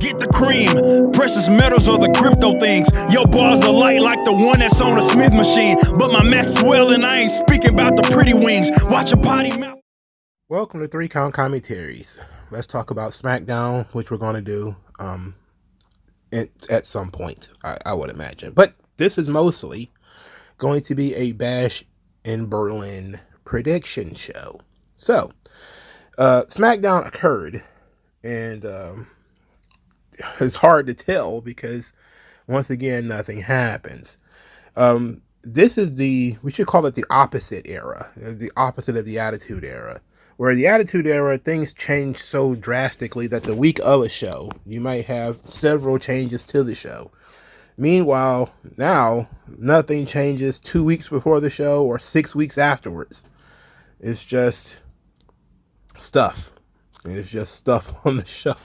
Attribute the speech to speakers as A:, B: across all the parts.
A: get the cream. Precious metals or the crypto things. Your bars are light like the one that's on a Smith machine. But my Maxwell and I ain't speaking about the pretty wings. Watch a potty mouth.
B: Welcome to 3 Count Commentaries. Let's talk about Smackdown, which we're going to do at some point, I would imagine. But this is mostly going to be a Bash in Berlin prediction show. So, Smackdown occurred, and it's hard to tell because, once again, nothing happens. This is we should call it the opposite era, the opposite of the Attitude Era. Where the Attitude Era, things change so drastically that the week of a show, you might have several changes to the show. Meanwhile, now, nothing changes 2 weeks before the show or 6 weeks afterwards. It's just stuff. And it's just stuff on the show.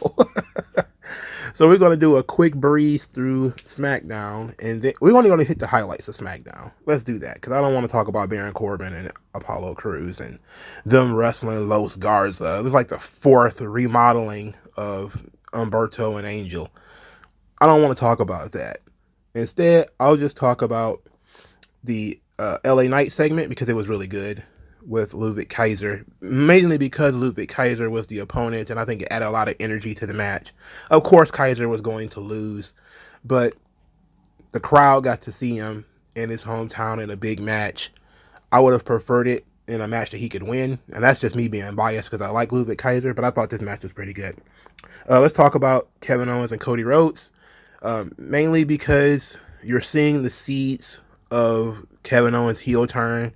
B: So we're going to do a quick breeze through SmackDown, and then we're only going to hit the highlights of SmackDown. Let's do that, because I don't want to talk about Baron Corbin and Apollo Crews and them wrestling Los Garza. It was like the 4th remodeling of Humberto and Angel. I don't want to talk about that. Instead, I'll just talk about the LA Knight segment, because it was really good, with Ludwig Kaiser, mainly because Ludwig Kaiser was the opponent, and I think it added a lot of energy to the match. Of course, Kaiser was going to lose, but the crowd got to see him in his hometown in a big match. I would have preferred it in a match that he could win, and that's just me being biased because I like Ludwig Kaiser, but I thought this match was pretty good. Let's talk about Kevin Owens and Cody Rhodes, mainly because you're seeing the seeds of Kevin Owens' heel turn,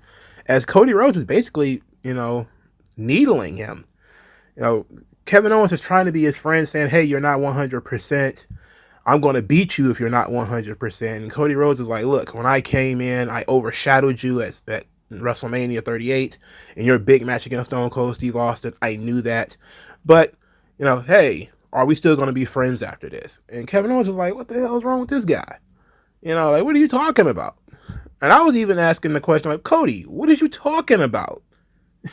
B: as Cody Rhodes is basically, needling him. Kevin Owens is trying to be his friend, saying, hey, you're not 100%. I'm going to beat you if you're not 100%. And Cody Rhodes is like, look, when I came in, I overshadowed you at WrestleMania 38 in your big match against Stone Cold Steve Austin. I knew that. But, hey, are we still going to be friends after this? And Kevin Owens is like, what the hell is wrong with this guy? What are you talking about? And I was even asking the question, like, Cody, what are you talking about?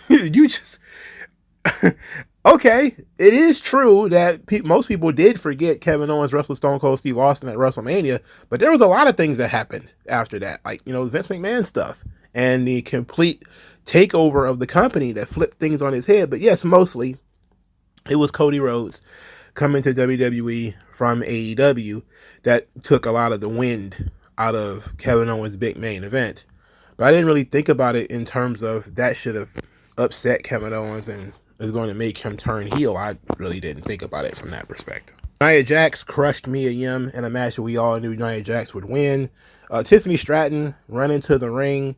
B: You just... Okay, it is true that most people did forget Kevin Owens wrestled Stone Cold Steve Austin at WrestleMania, but there was a lot of things that happened after that, like, Vince McMahon stuff and the complete takeover of the company that flipped things on his head. But yes, mostly it was Cody Rhodes coming to WWE from AEW that took a lot of the wind out of Kevin Owens' big main event. But I didn't really think about it in terms of that should have upset Kevin Owens and is going to make him turn heel. I really didn't think about it from that perspective. Nia Jax crushed Mia Yim in a match that we all knew Nia Jax would win. Tiffany Stratton ran into the ring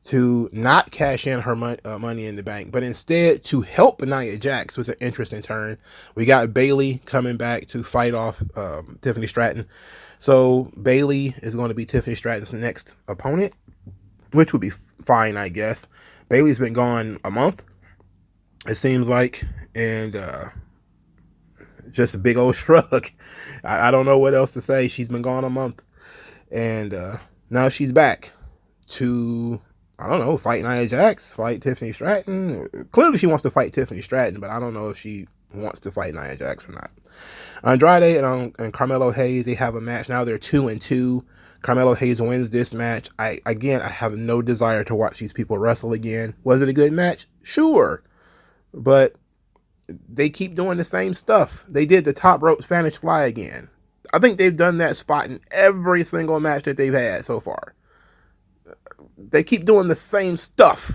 B: to not cash in her money in the bank, but instead to help Nia Jax. Was an interesting turn. We got Bayley coming back to fight off Tiffany Stratton. So Bayley is going to be Tiffany Stratton's next opponent, which would be fine, I guess. Bayley's been gone a month, it seems like, and just a big old shrug. I don't know what else to say. She's been gone a month, and now she's back to, I don't know, fight Nia Jax, fight Tiffany Stratton. Clearly she wants to fight Tiffany Stratton, but I don't know if she wants to fight Nia Jax or not. Andrade and Carmelo Hayes, they have a match. Now they're 2-2. Carmelo Hayes wins this match. I have no desire to watch these people wrestle again. Was it a good match? Sure. But they keep doing the same stuff. They did the top rope Spanish fly again. I think they've done that spot in every single match that they've had so far. They keep doing the same stuff,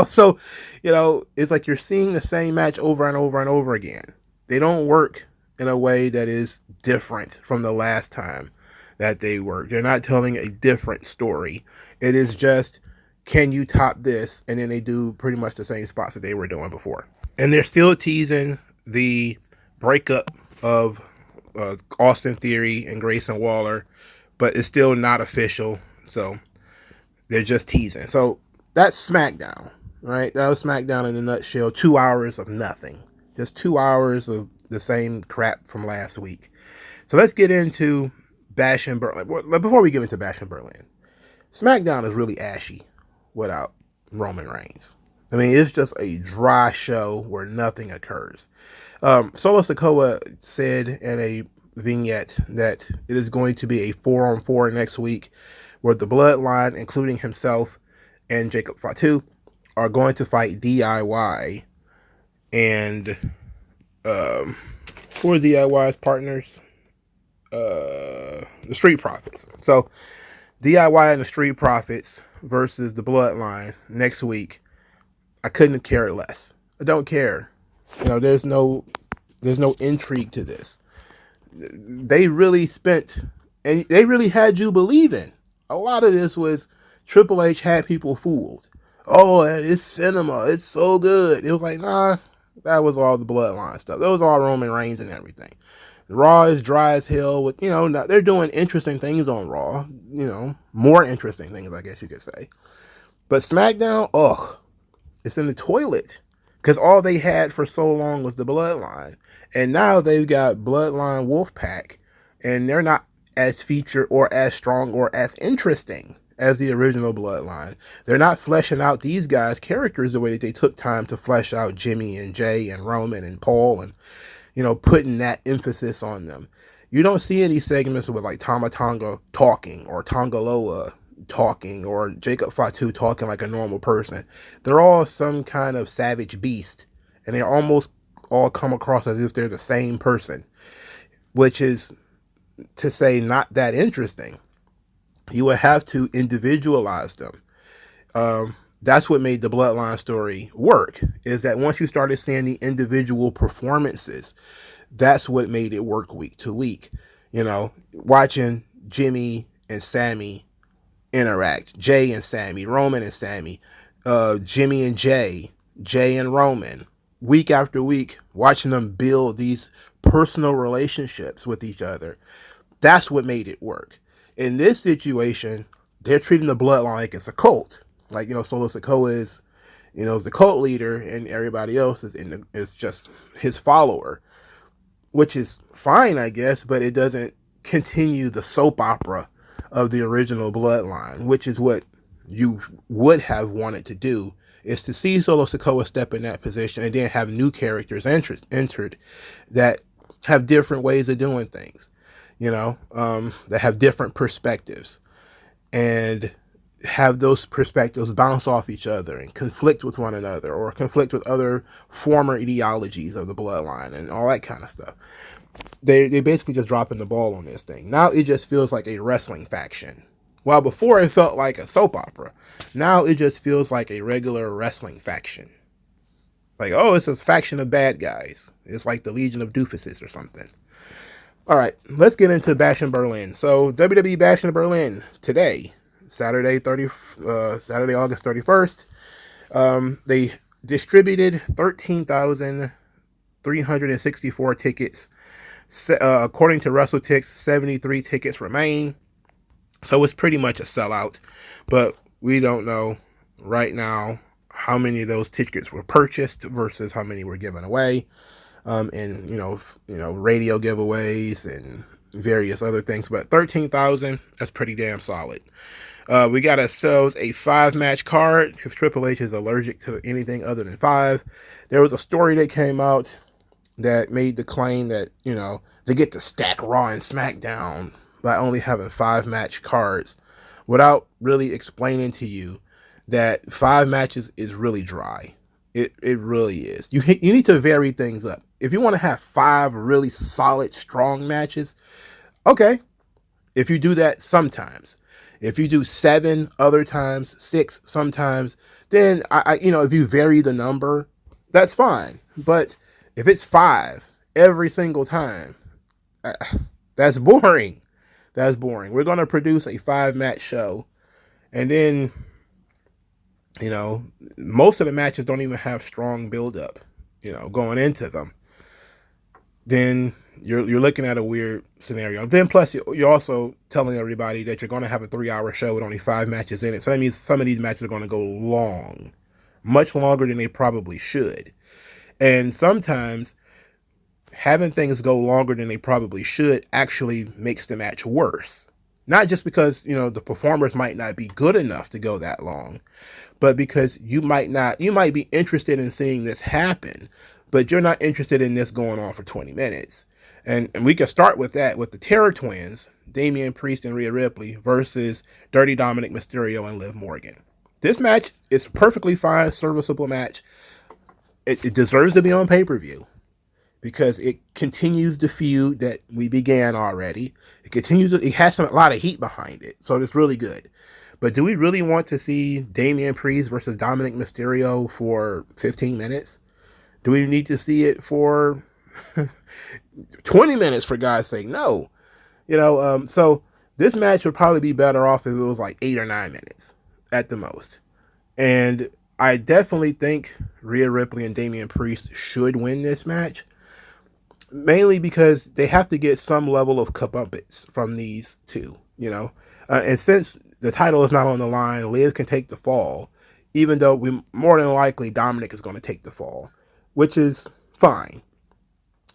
B: so, it's like you're seeing the same match over and over and over again. They don't work in a way that is different from the last time that they worked. They're not telling a different story. It is just, can you top this? And then they do pretty much the same spots that they were doing before. And they're still teasing the breakup of Austin Theory and Grayson Waller, but it's still not official. So they're just teasing. So that's SmackDown, right? That was SmackDown in a nutshell. 2 hours of nothing. Just 2 hours of the same crap from last week. So let's get into Bash in Berlin. Before we get into Bash in Berlin, SmackDown is really ashy without Roman Reigns. I mean, it's just a dry show where nothing occurs. Solo Sikoa said in vignette that it is going to be a 4-on-4 next week, where the Bloodline, including himself and Jacob Fatu, are going to fight DIY and for DIY's partners, the Street Profits. So DIY and the Street Profits versus the Bloodline next week. I couldn't care less. I don't care. There's no intrigue to this. They really spent, and they really had you believing. A lot of this was Triple H had people fooled. Oh, it's cinema. It's so good. It was like, nah, that was all the Bloodline stuff. That was all Roman Reigns and everything. Raw is dry as hell with, they're doing interesting things on Raw. More interesting things, I guess you could say. But SmackDown, it's in the toilet. Because all they had for so long was the Bloodline. And now they've got Bloodline Wolfpack. And they're not as featured or as strong or as interesting as the original Bloodline. They're not fleshing out these guys' characters the way that they took time to flesh out Jimmy and Jay and Roman and Paul and, putting that emphasis on them. You don't see any segments with like Tama Tonga talking or Tongaloa talking or Jacob Fatu talking like a normal person. They're all some kind of savage beast, and they almost all come across as if they're the same person, which is to say not that interesting. You would have to individualize them. That's what made the Bloodline story work, is that once you started seeing the individual performances, that's what made it work week to week. Watching Jimmy and Sammy interact, Jay and Sammy, Roman and Sammy, Jimmy and Jay, Jay and Roman, week after week, watching them build these personal relationships with each other. That's what made it work. In this situation, they're treating the Bloodline like it's a cult. Like, Solo Sikoa is, the cult leader, and everybody else is just his follower, which is fine, I guess, but it doesn't continue the soap opera of the original Bloodline, which is what you would have wanted to do, is to see Solo Sikoa step in that position and then have new characters entered that have different ways of doing things, that have different perspectives, and have those perspectives bounce off each other and conflict with one another, or conflict with other former ideologies of the Bloodline and all that kind of stuff. They basically just dropping the ball on this thing. Now it just feels like a wrestling faction. While before it felt like a soap opera, now it just feels like a regular wrestling faction. Like, it's a faction of bad guys. It's like the Legion of Doofuses or something. All right, let's get into Bash in Berlin. So WWE Bash in Berlin today, Saturday, August 31st. They distributed 13,364 tickets. According to WrestleTix, 73 tickets remain. So it's pretty much a sellout. But we don't know right now how many of those tickets were purchased versus how many were given away. And radio giveaways and various other things. But 13,000, that's pretty damn solid. We got ourselves a 5-match card because Triple H is allergic to anything other than 5. There was a story that came out that made the claim that, they get to stack Raw and SmackDown by only having 5-match cards, without really explaining to you that 5 matches is really dry. It really is. You need to vary things up. If you want to have 5 really solid, strong matches, okay. If you do that sometimes. If you do 7 other times, 6 sometimes, then if you vary the number, that's fine. But if it's 5 every single time, that's boring. That's boring. We're going to produce a 5-match show, and then, most of the matches don't even have strong build-up, going into them. Then you're looking at a weird scenario. Then plus you're also telling everybody that you're going to have a 3-hour show with only 5 matches in it. So that means some of these matches are going to go long, much longer than they probably should. And sometimes having things go longer than they probably should actually makes the match worse. Not just because, the performers might not be good enough to go that long, but because you might be interested in seeing this happen, but you're not interested in this going on for 20 minutes. And we can start with that, with the Terror Twins, Damian Priest and Rhea Ripley versus Dirty Dominic Mysterio and Liv Morgan. This match is a perfectly fine, serviceable match. It deserves to be on pay-per-view because it continues the feud that we began already. It has a lot of heat behind it, so it's really good. But do we really want to see Damian Priest versus Dominic Mysterio for 15 minutes? Do we need to see it for 20 minutes, for God's sake? No. So this match would probably be better off if it was like 8 or 9 minutes at the most. And I definitely think Rhea Ripley and Damian Priest should win this match, mainly because they have to get some level of comeuppance from these two, and since the title is not on the line, Liv can take the fall, even though more than likely Dominic is going to take the fall, which is fine,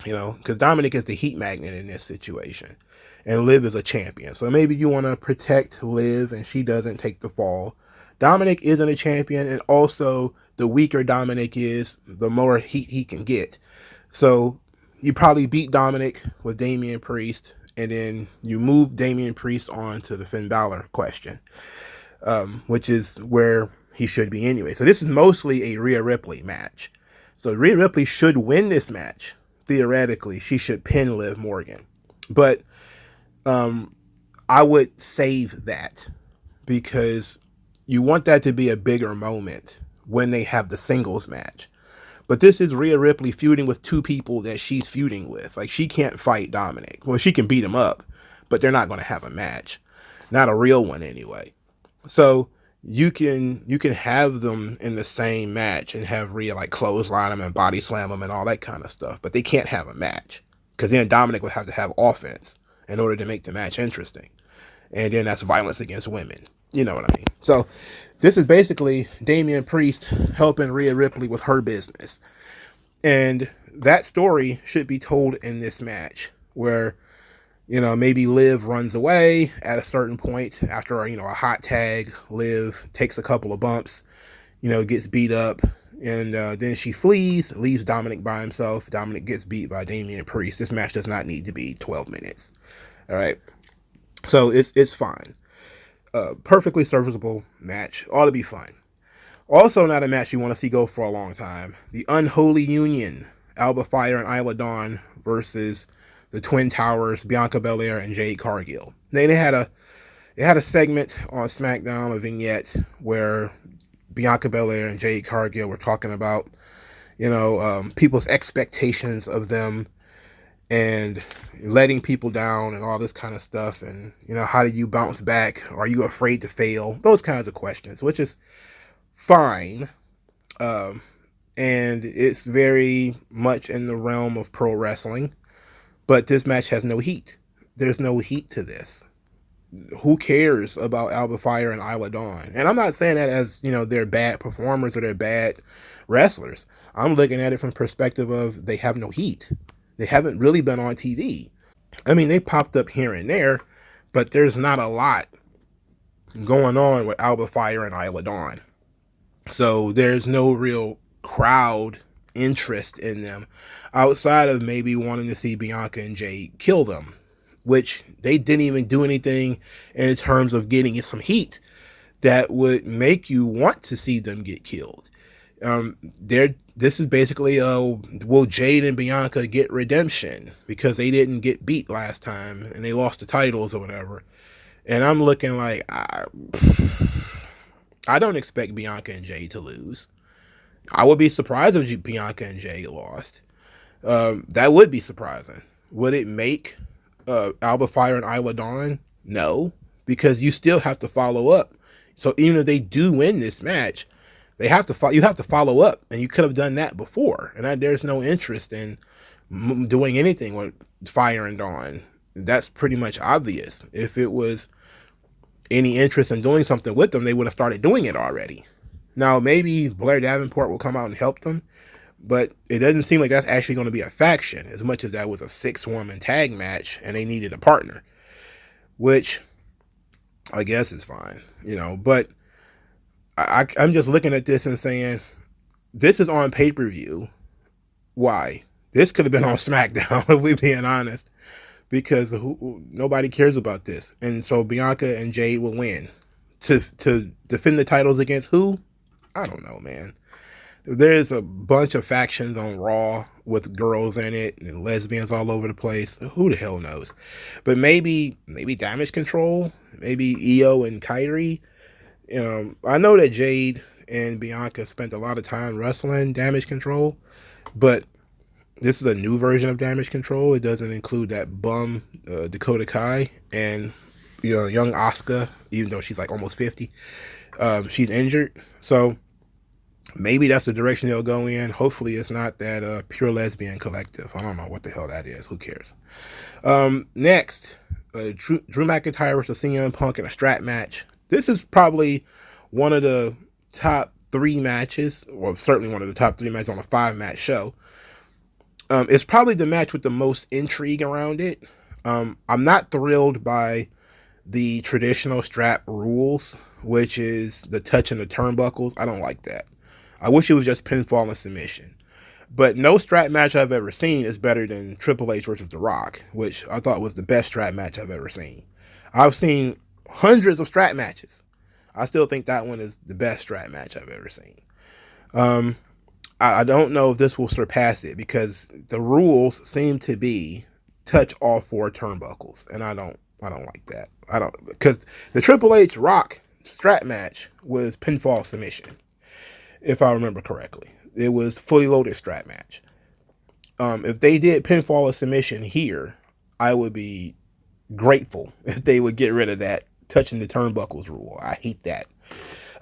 B: because Dominic is the heat magnet in this situation, and Liv is a champion. So maybe you want to protect Liv and she doesn't take the fall. Dominic isn't a champion, and also the weaker Dominic is, the more heat he can get. So you probably beat Dominic with Damian Priest, and then you move Damian Priest on to the Finn Balor question, which is where he should be anyway. So this is mostly a Rhea Ripley match. So Rhea Ripley should win this match. Theoretically, she should pin Liv Morgan. But I would save that because you want that to be a bigger moment when they have the singles match. But this is Rhea Ripley feuding with two people that she's feuding with. Like, she can't fight Dominic. Well, she can beat him up, but they're not going to have a match. Not a real one anyway. So you can have them in the same match and have Rhea like clothesline them and body slam them and all that kind of stuff. But they can't have a match, because then Dominic would have to have offense in order to make the match interesting. And then that's violence against women. You know what I mean? So this is basically Damian Priest helping Rhea Ripley with her business. And that story should be told in this match where, maybe Liv runs away at a certain point after, a hot tag. Liv takes a couple of bumps, gets beat up, and then she flees, leaves Dominic by himself. Dominic gets beat by Damian Priest. This match does not need to be 12 minutes. All right. So it's fine. Perfectly serviceable match. Ought to be fun. Also not a match you want to see go for a long time. The Unholy Union, Alba Fire and Isla Dawn versus the Twin Towers, Bianca Belair and Jade Cargill. They had a segment on Smackdown, a vignette, where Bianca Belair and Jade Cargill were talking about, people's expectations of them and letting people down and all this kind of stuff. And, how do you bounce back? Are you afraid to fail? Those kinds of questions, which is fine. And it's very much in the realm of pro wrestling, but this match has no heat. There's no heat to this. Who cares about Alba Fire and Isla Dawn? And I'm not saying that as, they're bad performers or they're bad wrestlers. I'm looking at it from the perspective of they have no heat. They haven't really been on TV. I mean, they popped up here and there, but there's not a lot going on with Alba Fire and Isla Dawn. So there's no real crowd interest in them outside of maybe wanting to see Bianca and Jade kill them, which they didn't even do anything in terms of getting some heat that would make you want to see them get killed. This is basically, will Jade and Bianca get redemption because they didn't get beat last time and they lost the titles or whatever. And I'm looking like, I don't expect Bianca and Jade to lose. I would be surprised if Bianca and Jade lost. That would be surprising. Would it make Alba Fire and Isla Dawn? No, because you still have to follow up. So even if they do win this match, you have to follow up, and you could have done that before. And there's no interest in doing anything with Fire and Dawn. That's pretty much obvious. If it was any interest in doing something with them, they would have started doing it already. Now, maybe Blair Davenport will come out and help them, but it doesn't seem like that's actually going to be a faction as much as that was a 6-woman tag match and they needed a partner, which I guess is fine, but I'm just looking at this and saying, this is on pay-per-view. Why? This could have been on SmackDown, if we're being honest, because nobody cares about this. And so Bianca and Jade will win. To defend the titles against who? I don't know, man. There's a bunch of factions on Raw with girls in it and lesbians all over the place. Who the hell knows? But maybe Damage Control, maybe Io and Kairi. I know that Jade and Bianca spent a lot of time wrestling Damage Control, but this is a new version of Damage Control. It doesn't include that bum Dakota Kai and young Asuka, even though she's like almost 50. She's injured, so maybe that's the direction they'll go in. Hopefully it's not that pure lesbian collective. I don't know what the hell that is. Who cares? Next, Drew McIntyre versus CM Punk in a strap match. This is probably one of the top 3 matches, or certainly one of the top 3 matches on a 5-match show. It's probably the match with the most intrigue around it. I'm not thrilled by the traditional strap rules, which is the touch and the turnbuckles. I don't like that. I wish it was just pinfall and submission. But no strap match I've ever seen is better than Triple H versus The Rock, which I thought was the best strap match I've ever seen. I've seen hundreds of strap matches. I still think that one is the best strap match I've ever seen. I don't know if this will surpass it, because the rules seem to be touch all 4 turnbuckles, and I don't like that. Because the Triple H Rock strap match was pinfall submission, if I remember correctly. It was fully loaded strap match. If they did pinfall or submission here, I would be grateful if they would get rid of that touching the turnbuckles rule. I hate that.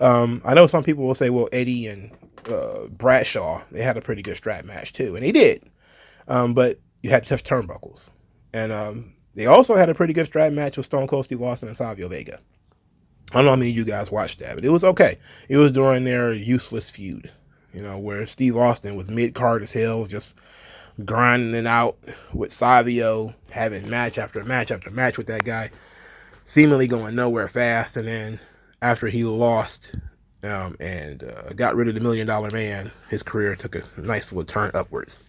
B: I know some people will say, well, Eddie and Bradshaw, they had a pretty good strap match too, and they did. But you had to touch turnbuckles. And they also had a pretty good strap match with Stone Cold Steve Austin and Savio Vega. I don't know how many of you guys watched that, but it was okay. It was during their useless feud, where Steve Austin was mid-card as hell, just grinding it out with Savio, having match after match after match with that guy, seemingly going nowhere fast. And then after he lost and got rid of the $1 Million Man, his career took a nice little turn upwards.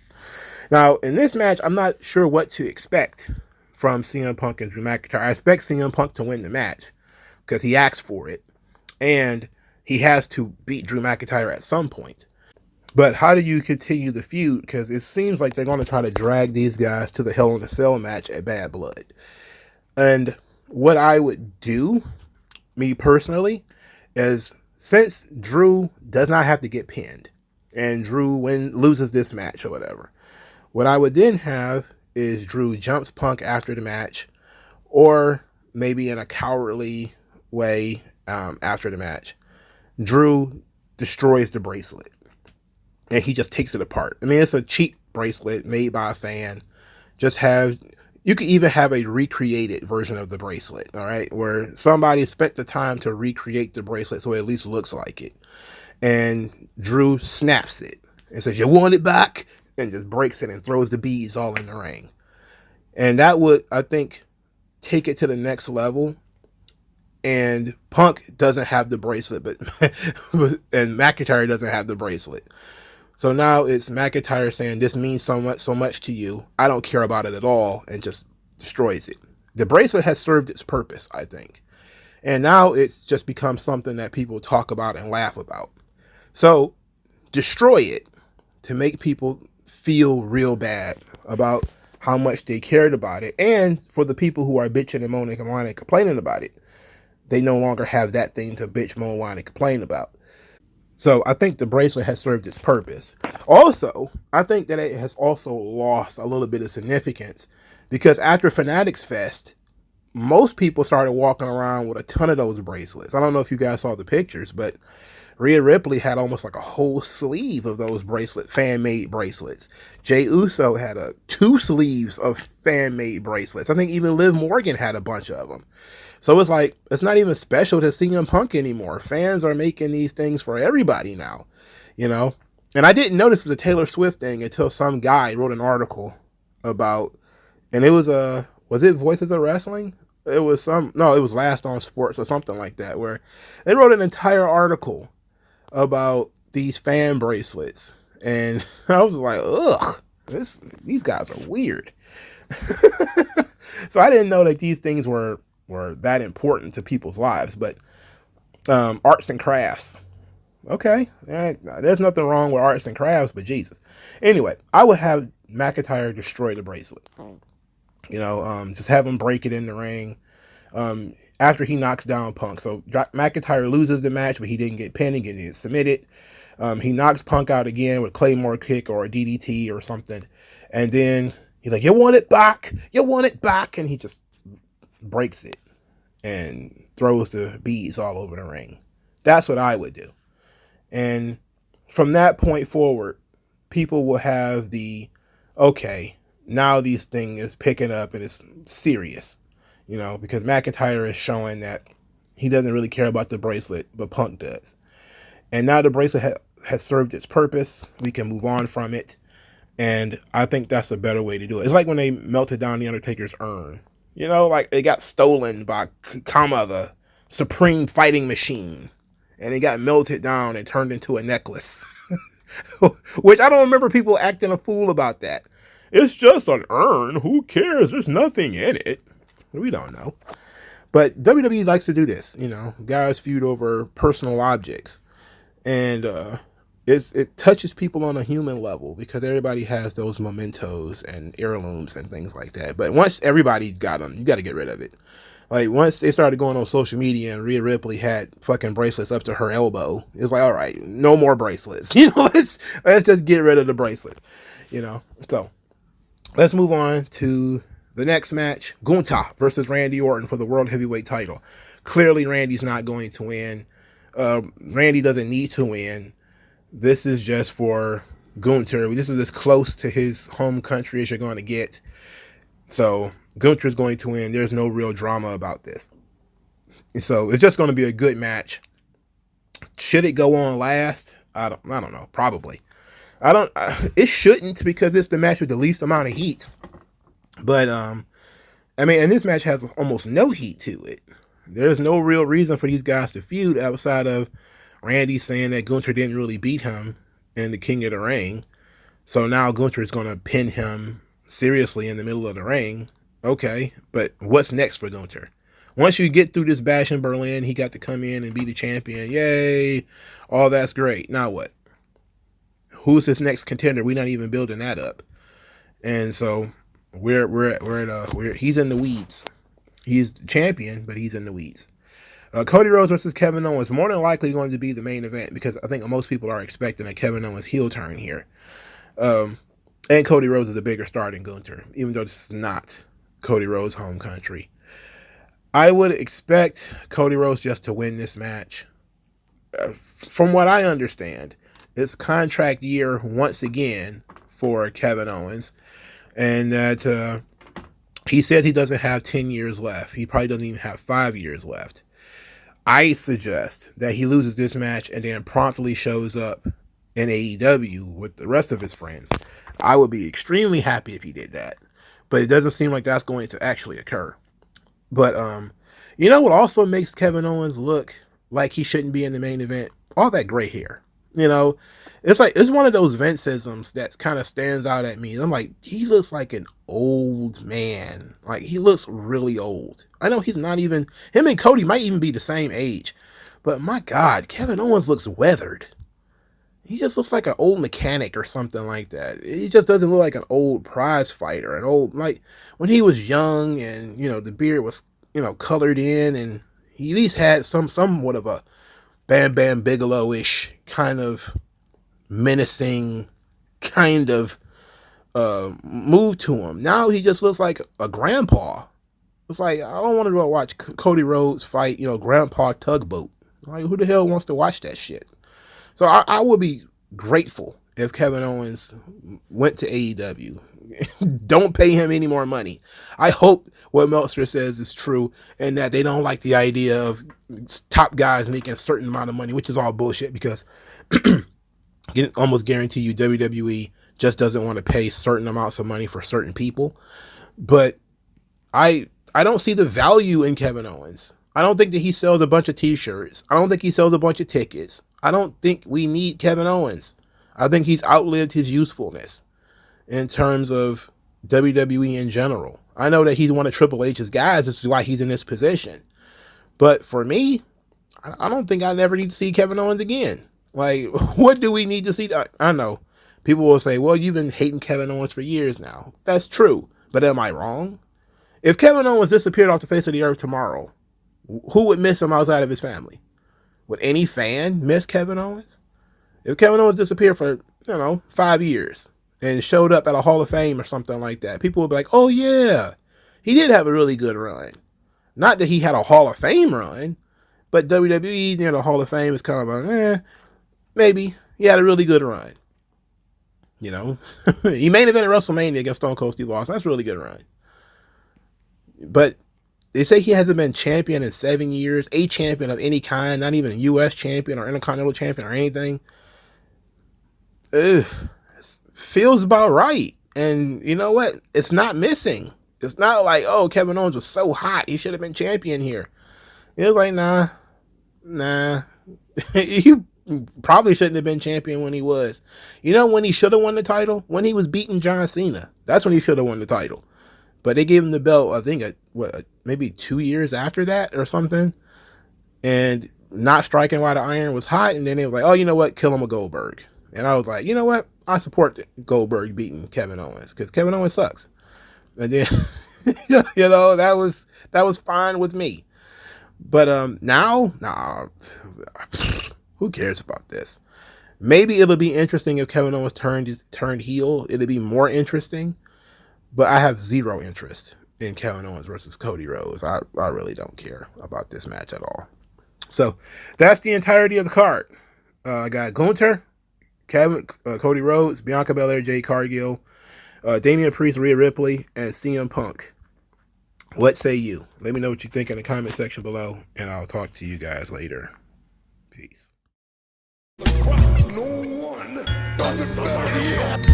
B: Now, in this match, I'm not sure what to expect from CM Punk and Drew McIntyre. I expect CM Punk to win the match because he asked for it, and he has to beat Drew McIntyre at some point. But how do you continue the feud? Because it seems like they're going to try to drag these guys to the Hell in a Cell match at Bad Blood. And what I would do, me personally, is since Drew does not have to get pinned, and Drew loses this match or whatever, what I would then have is Drew jumps Punk after the match, or maybe in a cowardly way after the match, Drew destroys the bracelet and he just takes it apart. I mean, it's a cheap bracelet made by a fan. You could even have a recreated version of the bracelet, all right, where somebody spent the time to recreate the bracelet so it at least looks like it. And Drew snaps it and says, "You want it back?" and just breaks it and throws the beads all in the ring. And that would, I think, take it to the next level. And Punk doesn't have the bracelet, and McIntyre doesn't have the bracelet. So now it's McIntyre saying, "This means so much to you. I don't care about it at all," and just destroys it. The bracelet has served its purpose, I think. And now it's just become something that people talk about and laugh about. So destroy it to make people feel real bad about how much they cared about it. And for the people who are bitching and moaning and whining and complaining about it, they no longer have that thing to bitch, moan, whine, and complain about. So I think the bracelet has served its purpose. Also, I think that it has also lost a little bit of significance because after Fanatics Fest, most people started walking around with a ton of those bracelets. I don't know if you guys saw the pictures, but Rhea Ripley had almost like a whole sleeve of those fan-made bracelets. Jey Uso had 2 sleeves of fan-made bracelets. I think even Liv Morgan had a bunch of them. So it's like, it's not even special to CM Punk anymore. Fans are making these things for everybody now, And I didn't notice the Taylor Swift thing until some guy wrote an article about, and it was it Voices of Wrestling? It was Last on Sports or something like that, where they wrote an entire article about these fan bracelets. And I was like, ugh. These guys are weird. So I didn't know that these things were that important to people's lives. But arts and crafts. Okay, there's nothing wrong with arts and crafts, but Jesus. Anyway, I would have McIntyre destroy the bracelet. Just have him break it in the ring. After he knocks down Punk. So McIntyre loses the match, but he didn't get pinned, he didn't get submitted. He knocks Punk out again with a Claymore kick or a DDT or something. And then he's like, you want it back? You want it back? And he just breaks it and throws the beads all over the ring. That's what I would do. And from that point forward, people will have okay, now this thing is picking up and it's serious. Because McIntyre is showing that he doesn't really care about the bracelet, but Punk does. And now the bracelet has served its purpose. We can move on from it. And I think that's a better way to do it. It's like when they melted down The Undertaker's urn. Like it got stolen by Kama, the supreme fighting machine. And it got melted down and turned into a necklace. Which I don't remember people acting a fool about that. It's just an urn. Who cares? There's nothing in it. We don't know. But WWE likes to do this. Guys feud over personal objects. And it touches people on a human level because everybody has those mementos and heirlooms and things like that. But once everybody got them, you got to get rid of it. Like once they started going on social media and Rhea Ripley had fucking bracelets up to her elbow, it's like, all right, no more bracelets. Let's just get rid of the bracelets. So let's move on to the next match, Gunther versus Randy Orton for the World Heavyweight title. Clearly, Randy's not going to win. Randy doesn't need to win. This is just for Gunther. This is as close to his home country as you're going to get. So Gunther is going to win. There's no real drama about this. So it's just going to be a good match. Should it go on last? I don't know. Probably. It shouldn't because it's the match with the least amount of heat. But, and this match has almost no heat to it. There's no real reason for these guys to feud outside of Randy saying that Gunther didn't really beat him in the King of the Ring. So now Gunther is going to pin him seriously in the middle of the ring. Okay, but what's next for Gunther? Once you get through this bash in Berlin, he got to come in and be the champion. Yay! All that's great. Now what? Who's his next contender? We're not even building that up. And so he's in the weeds. He's the champion, but he's in the weeds. Cody Rhodes versus Kevin Owens, more than likely going to be the main event because I think most people are expecting a Kevin Owens heel turn here. And Cody Rhodes is a bigger star than Gunther, even though this is not Cody Rhodes' home country. I would expect Cody Rhodes just to win this match. From what I understand, it's contract year once again for Kevin Owens. And that he says he doesn't have 10 years left. He probably doesn't even have 5 years left. I suggest that he loses this match and then promptly shows up in AEW with the rest of his friends. I would be extremely happy if he did that. But it doesn't seem like that's going to actually occur. But, what also makes Kevin Owens look like he shouldn't be in the main event? All that gray hair. It's one of those Vince-isms that kind of stands out at me. I'm like, he looks like an old man. Like, he looks really old. I know he's not even, him and Cody might even be the same age. But my God, Kevin Owens looks weathered. He just looks like an old mechanic or something like that. He just doesn't look like an old prize fighter. Like, when he was young and, the beard was, colored in and he at least had somewhat of a Bam Bam Bigelow-ish kind of menacing kind of move to him. Now he just looks like a grandpa. It's like, I don't want to go watch Cody Rhodes fight, Grandpa Tugboat. Like, who the hell wants to watch that shit? So I would be grateful if Kevin Owens went to AEW. Don't pay him any more money. I hope what Meltzer says is true and that they don't like the idea of top guys making a certain amount of money, which is all bullshit because almost guarantee you WWE just doesn't want to pay certain amounts of money for certain people. But I don't see the value in Kevin Owens. I don't think that he sells a bunch of t-shirts. I don't think he sells a bunch of tickets. I don't think we need Kevin Owens. I think he's outlived his usefulness. in terms of WWE in general. I know that he's one of Triple H's guys. This is why he's in this position. But for me, I don't think I never need to see Kevin Owens again. Like, what do we need to see? I know people will say, well, you've been hating Kevin Owens for years now. That's true. But am I wrong? If Kevin Owens disappeared off the face of the earth tomorrow, who would miss him outside of his family? Would any fan miss Kevin Owens? If Kevin Owens disappeared for, 5 years and showed up at a Hall of Fame or something like that, people would be like, oh yeah, he did have a really good run. Not that he had a Hall of Fame run, but WWE, the Hall of Fame is kind of like, maybe he had a really good run. He main evented WrestleMania against Stone Cold Steve Austin. That's a really good run. But they say he hasn't been champion in 7 years, a champion of any kind, not even a U.S. champion or Intercontinental champion or anything. Feels about right. And you know what? It's not missing. It's not like, oh, Kevin Owens was so hot, he should have been champion here. It was like, nah. He probably shouldn't have been champion when he was. When he should have won the title? When he was beating John Cena. That's when he should have won the title. But they gave him the belt, I think, maybe 2 years after that or something. And not striking while the iron was hot. And then they were like, oh, you know what? Kill him with Goldberg. And I was like, you know what? I support Goldberg beating Kevin Owens because Kevin Owens sucks. And then, that was fine with me. But now, who cares about this? Maybe it'll be interesting if Kevin Owens turned heel. It'll be more interesting. But I have zero interest in Kevin Owens versus Cody Rhodes. I really don't care about this match at all. So that's the entirety of the card. I got Gunther, Cody Rhodes, Bianca Belair, Jade Cargill, Damian Priest, Rhea Ripley, and CM Punk. What say you? Let me know what you think in the comment section below, and I'll talk to you guys later. Peace.
C: No one doesn't matter.